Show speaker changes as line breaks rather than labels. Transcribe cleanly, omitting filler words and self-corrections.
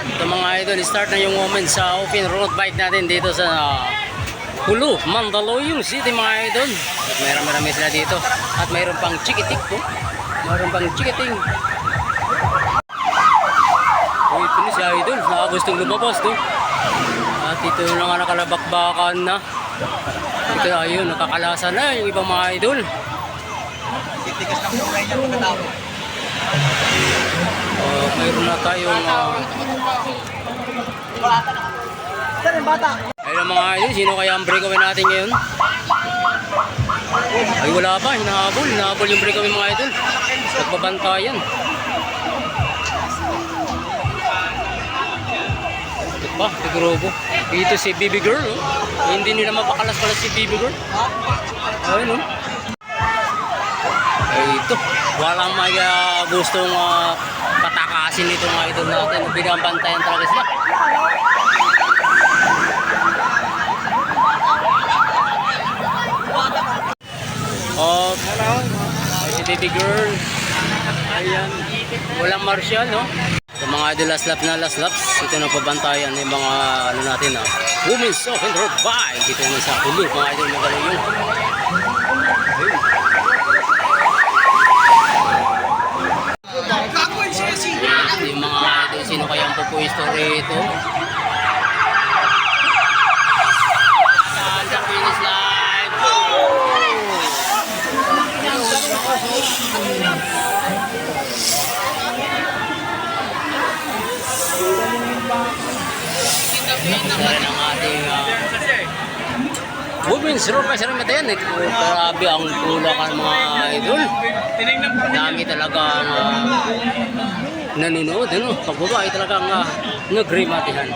Ito mga idol, start na yung moment sa open road bike natin dito sa Hulu, Mandaluyong City mga idol. At mayroon sila dito. At mayroon pang chikitik po. Mayroon pang chikiting. Uy, ito na si idol. Nakagustong lumabas to. At ito na nga nakalabakbakan na. Ito ayun, nakakalasa na yung ibang mga idol.
Titigas ng kulay niya pagkatapos.
Mayroon na tayong
Saan yung bata?
ayun mga idol, sino kaya ang breakaway natin ngayon? Ay wala pa, hinahabol yung breakaway mga idol. Nagbabantayan. Ito pa, Tigrobo. Ito si Baby Girl, oh. Hindi nila mapakalas-kalas si Baby Girl. Ayun, oh. Ay ito, walang may gustong patakasin nito mga idol natin. Binabantayan talaga sila. Ay si Baby Girl. Ayan. Walang martial, no? Sa mga idol last laps, ito na pabantayan yung mga ano natin, Women's Open Road Bike. Ito na sa Hulu, mga idol magaling yun. Yung mga idol, sino kaya ang pupuisto rito? Sa finish line. Isa rin ang ating Women's Road Bike rin matayan. Grabe ang tulak ng mga idol. Dami talaga ang nanonood. Pagbaba ay talagang nagrimatihan.